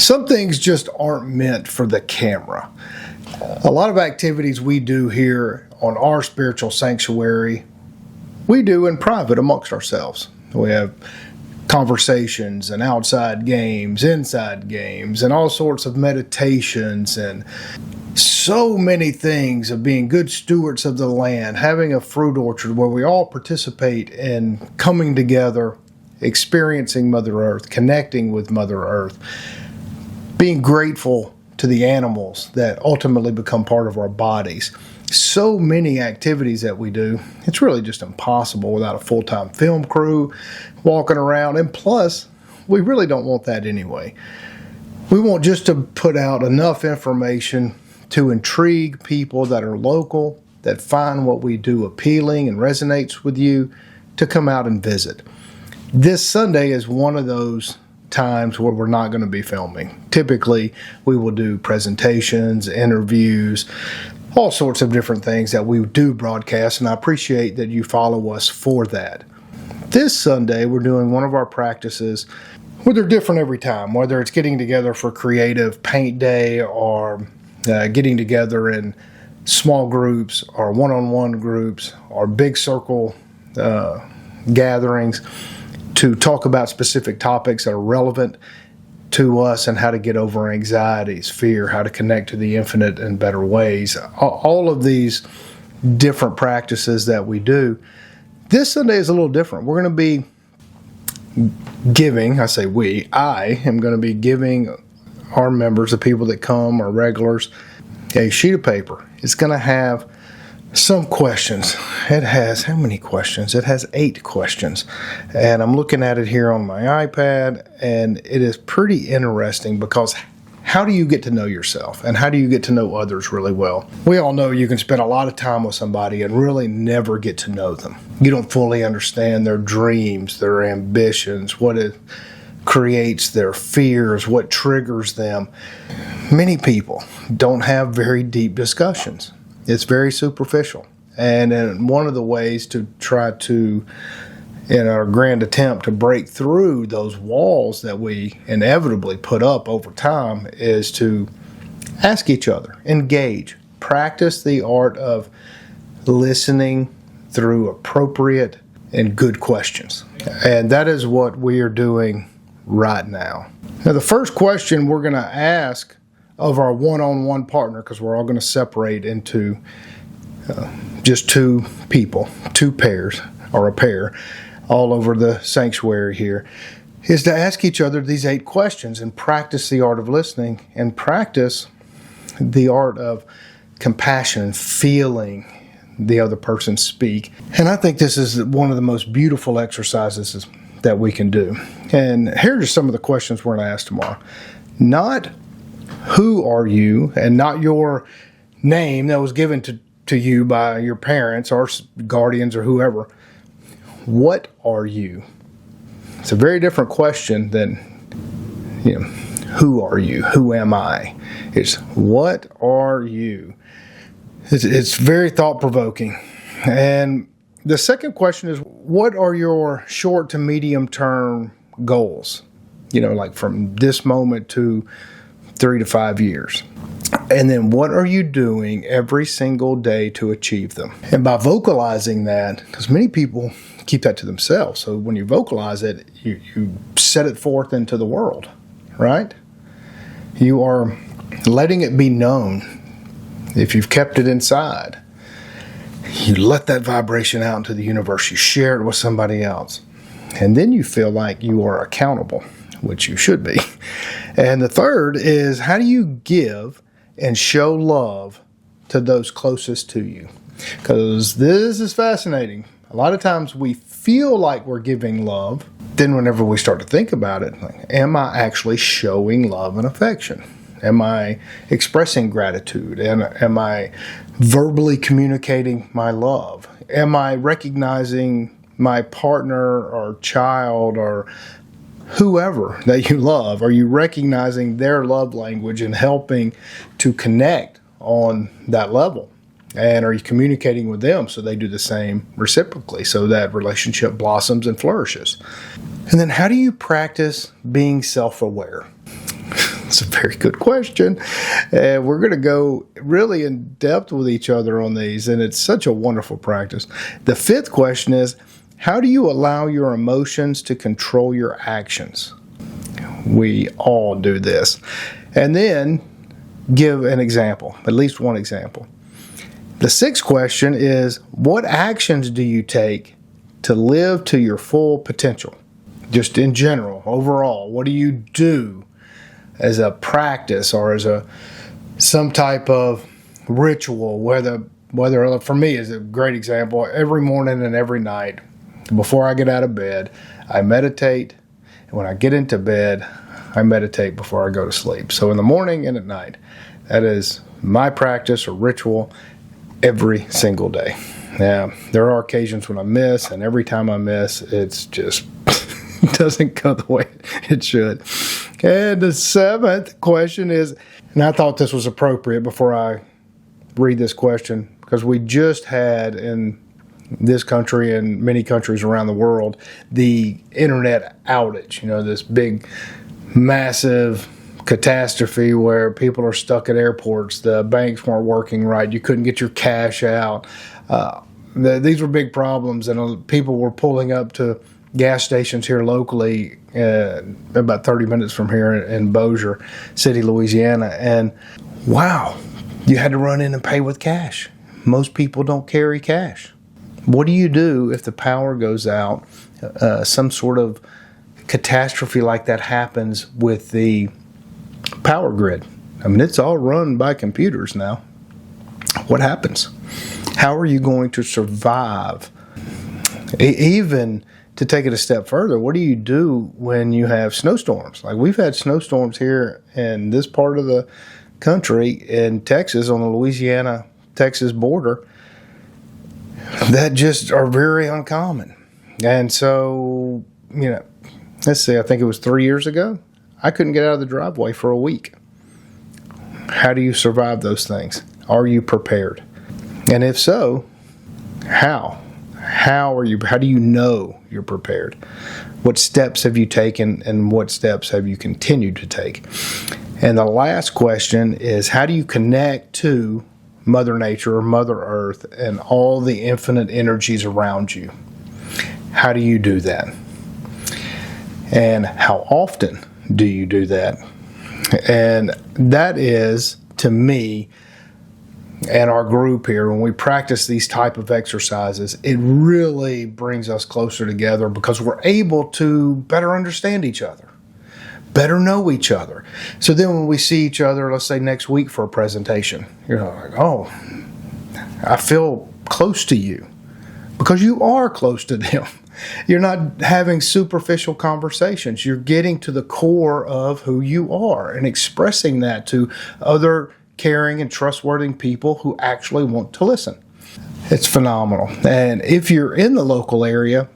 Some things just aren't meant for the camera. A lot of activities we do here on our spiritual sanctuary, we do in private amongst ourselves. We have conversations and outside games, inside games, and all sorts of meditations and so many things of being good stewards of the land, having a fruit orchard where we all participate in coming together, experiencing Mother Earth, connecting with Mother Earth, being grateful to the animals that ultimately become part of our bodies. So many activities that we do, it's really just impossible without a full-time film crew walking around. And plus, we really don't want that anyway. We want just to put out enough information to intrigue people that are local, that find what we do appealing and resonates with you, to come out and visit. This Sunday is one of those times where we're not going to be filming. Typically, we will do presentations, interviews, all sorts of different things that we do broadcast, and I appreciate that you follow us for that. This Sunday, we're doing one of our practices where they're different every time, whether it's getting together for creative paint day or getting together in small groups or one-on-one groups or big circle gatherings to talk about specific topics that are relevant to us and how to get over anxieties, fear, how to connect to the infinite in better ways. All of these different practices that we do. This Sunday is a little different. We're going to be giving, I am going to be giving our members, the people that come, our regulars, a sheet of paper. It's going to have some questions. It has, how many questions? It has 8 questions. And I'm looking at it here on my iPad, and it is pretty interesting because how do you get to know yourself and how do you get to know others really well? We all know you can spend a lot of time with somebody and really never get to know them. You don't fully understand their dreams, their ambitions, what it creates their fears, what triggers them. Many people don't have very deep discussions. It's very superficial. And one of the ways to try to, in our grand attempt to break through those walls that we inevitably put up over time, is to ask each other, engage, practice the art of listening through appropriate and good questions. And that is what we are doing right now. Now, the first question we're going to ask of our one-on-one partner, because we're all going to separate into just 2 people, 2 pairs, or a pair, all over the sanctuary here, is to ask each other these 8 questions and practice the art of listening and practice the art of compassion, feeling the other person speak. And I think this is one of the most beautiful exercises that we can do. And here are just some of the questions we're going to ask tomorrow. Not who are you, and not your name that was given to you by your parents or guardians or whoever. What are you? It's a very different question than, who are you? Who am I? It's what are you? It's very thought-provoking. And the second question is, what are your short to medium term goals? Like from this moment to 3 to 5 years. And then what are you doing every single day to achieve them? And by vocalizing that, because many people keep that to themselves, so when you vocalize it, you set it forth into the world, right? You are letting it be known. If you've kept it inside, you let that vibration out into the universe. You share it with somebody else. And then you feel like you are accountable, which you should be. And the third is, how do you give and show love to those closest to you? Because this is fascinating. A lot of times we feel like we're giving love. Then whenever we start to think about it, am I actually showing love and affection? Am I expressing gratitude? And am I verbally communicating my love? Am I recognizing my partner or child or whoever that you love? Are you recognizing their love language and helping to connect on that level? And are you communicating with them so they do the same reciprocally, so that relationship blossoms and flourishes? And then how do you practice being self-aware? It's a very good question. And we're going to go really in depth with each other on these, and it's such a wonderful practice. The fifth question is, how do you allow your emotions to control your actions? We all do this. And then give an example, at least one example. The sixth question is, what actions do you take to live to your full potential? Just in general, overall, what do you do as a practice or as some type of ritual? Whether for me is a great example. Every morning and every night, before I get out of bed, I meditate. And when I get into bed, I meditate before I go to sleep. So in the morning and at night, that is my practice or ritual every single day. Now, there are occasions when I miss, and every time I miss, it's just doesn't go the way it should. And the seventh question is, and I thought this was appropriate before I read this question, because we just had in this country and many countries around the world the internet outage, this big, massive catastrophe where people are stuck at airports, the banks weren't working right, you couldn't get your cash out. These were big problems, and people were pulling up to gas stations here locally, about 30 minutes from here in Bossier City, Louisiana, and wow, you had to run in and pay with cash. Most people don't carry cash. What do you do if the power goes out, some sort of catastrophe like that happens with the power grid? I mean, it's all run by computers now. What happens? How are you going to survive? Even to take it a step further, what do you do when you have snowstorms? Like we've had snowstorms here in this part of the country in Texas, on the Louisiana-Texas border, that just are very uncommon. And so, let's see, I think it was 3 years ago, I couldn't get out of the driveway for a week. How do you survive those things? Are you prepared? And if so, how? How do you know you're prepared? What steps have you taken, and what steps have you continued to take? And the last question is, how do you connect to Mother Nature or Mother Earth and all the infinite energies around you? How do you do that? And how often do you do that? And that is, to me, and our group here, when we practice these type of exercises, it really brings us closer together because we're able to better understand each other, better know each other. So then when we see each other, let's say next week for a presentation, you're like, oh, I feel close to you, because you are close to them. You're not having superficial conversations. You're getting to the core of who you are and expressing that to other caring and trustworthy people who actually want to listen. It's phenomenal. And if you're in the local area,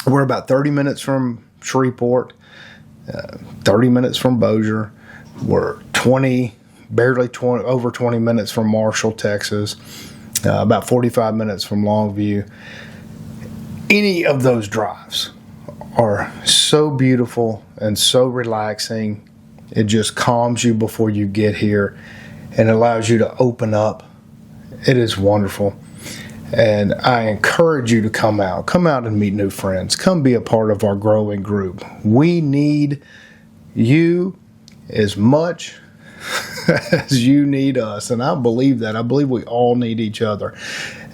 we're about 30 minutes from Shreveport, 30 minutes from Bossier. We're over 20 minutes from Marshall, Texas, about 45 minutes from Longview. Any of those drives are so beautiful and so relaxing. It just calms you before you get here and allows you to open up. It is wonderful. And I encourage you to come out and meet new friends. Come be a part of our growing group. We need you as much as you need us. And I believe that. I believe we all need each other.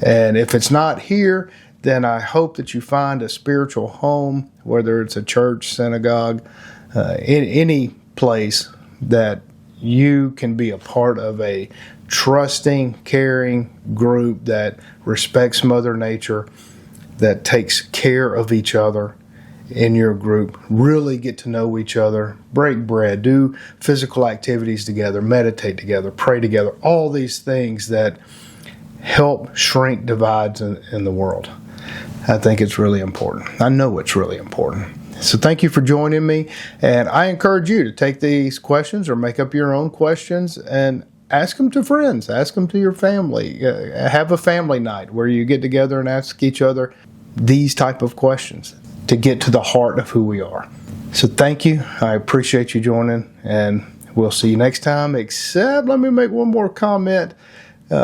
And if it's not here, then I hope that you find a spiritual home, whether it's a church, synagogue, in any place that you can be a part of a trusting, caring group that respects Mother Nature, that takes care of each other in your group. Really get to know each other, break bread, do physical activities together, meditate together, pray together, all these things that help shrink divides in the world. I think it's really important. I know it's really important. So thank you for joining me, and I encourage you to take these questions or make up your own questions and ask them to friends, ask them to your family. Have a family night where you get together and ask each other these type of questions to get to the heart of who we are. So thank you. I appreciate you joining, and We'll see you next time, except let me make one more comment.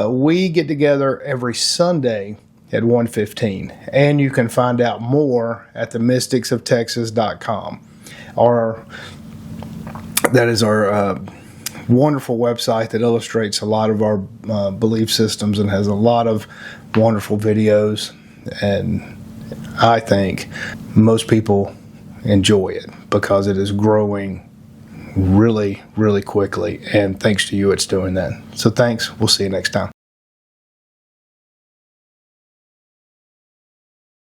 We get together every Sunday at 1:15, and you can find out more at themysticsoftexas.com. That is our wonderful website that illustrates a lot of our belief systems and has a lot of wonderful videos, and I think most people enjoy it because it is growing really, really quickly, and thanks to you it's doing that. So thanks. We'll see you next time.